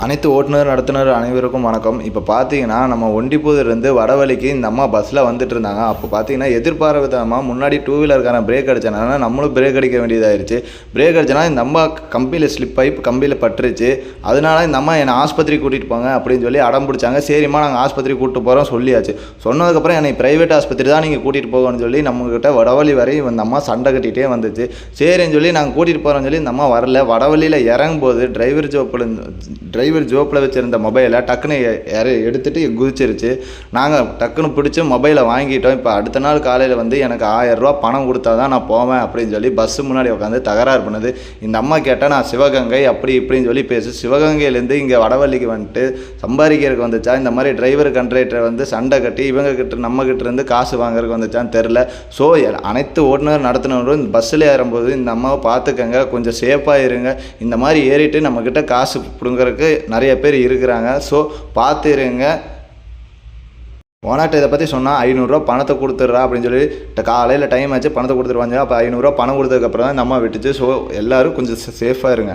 அனைத்து ஓட்டுநர் நடத்துனர் அனைவருக்கும் வணக்கம். இப்போ பார்த்தீங்கன்னா நம்ம ஒண்டிப்புதூர்லேருந்து வடவழிக்கு இந்த அம்மா பஸ்ஸில் வந்துட்டு இருந்தாங்க. அப்போ பார்த்தீங்கன்னா எதிர்பாராதமாக முன்னாடி டூ வீலருக்கான பிரேக் அடித்தனால நம்மளும் பிரேக் அடிக்க வேண்டியதாகிடுச்சு. பிரேக் அடிச்சனா இந்த அம்மா கம்பியில் ஸ்லிப் ஆகி கம்பியில் பட்டுருச்சு. அதனால இந்த அம்மா என்னை ஆஸ்பத்திரி கூட்டிகிட்டு போங்க அப்படின்னு சொல்லி அடம் பிடிச்சாங்க. சரிம்மா நாங்கள் ஆஸ்பத்திரி கூப்பிட்டு போகிறோம் சொல்லியாச்சு. சொன்னதுக்கப்புறம் என்னை ப்ரைவேட் ஆஸ்பத்திரி தான் நீங்கள் கூட்டிகிட்டு போகணும்னு சொல்லி நம்மக்கிட்ட வடவழி வரை இந்த அம்மா சண்டை கட்டிகிட்டே வந்துச்சு. சரின்னு சொல்லி நாங்கள் கூட்டிகிட்டு போகிறோன்னு சொல்லி இந்த அம்மா வரல. வடவழியில் இறங்கும்போது டிரைவர் ஜோப்பில் வச்சுருந்த மொபைலை டக்குன்னு எடுத்துகிட்டு குதிச்சிருச்சு. நாங்கள் டக்குன்னு பிடிச்சி மொபைலை வாங்கிட்டோம். இப்போ அடுத்த நாள் காலையில் வந்து எனக்கு 1000 ரூபா பணம் கொடுத்தா தான் நான் போவேன் அப்படின்னு சொல்லி பஸ்ஸு முன்னாடி உட்காந்து தகராறு பண்ணுது. இந்த அம்மா கேட்டால் நான் சிவகங்கை அப்படி இப்படின்னு சொல்லி பேசு. சிவகங்கையிலேருந்து இங்கே வடவள்ளிக்கு வந்துட்டு சம்பாதிக்கிறதுக்கு வந்துச்சா, இந்த மாதிரி டிரைவர் கண்ட்ரைக்டரை வந்து சண்டை கட்டி இவங்ககிட்ட நம்மக்கிட்ட இருந்து காசு வாங்குறதுக்கு வந்துச்சான்னு தெரில. ஸோ அனைத்து ஓட்டுநர் நடத்துனரும் இந்த பஸ்ஸில் ஏறும்போது இந்த அம்மாவை பார்த்துக்கங்க, கொஞ்சம் சேஃபாக இருங்க. இந்த மாதிரி ஏறிட்டு நம்மக்கிட்ட காசு பிடுங்கிறதுக்கு நிறைய பேர் இருக்கிறாங்க. ஸோ பார்த்து இருங்க. ஓனாட்ட இதை பற்றி சொன்னால் 500 ரூபா பணத்தை கொடுத்துட்றா அப்படின்னு சொல்லி காலையில் டைம் ஆச்சு, பணத்தை கொடுத்துருவாங்க. அப்போ 500 ரூபா பணம் கொடுத்ததுக்கப்புறம் தான் இந்த அம்மா விட்டுச்சு. ஸோ எல்லோரும் கொஞ்சம் சேஃபாக இருங்க.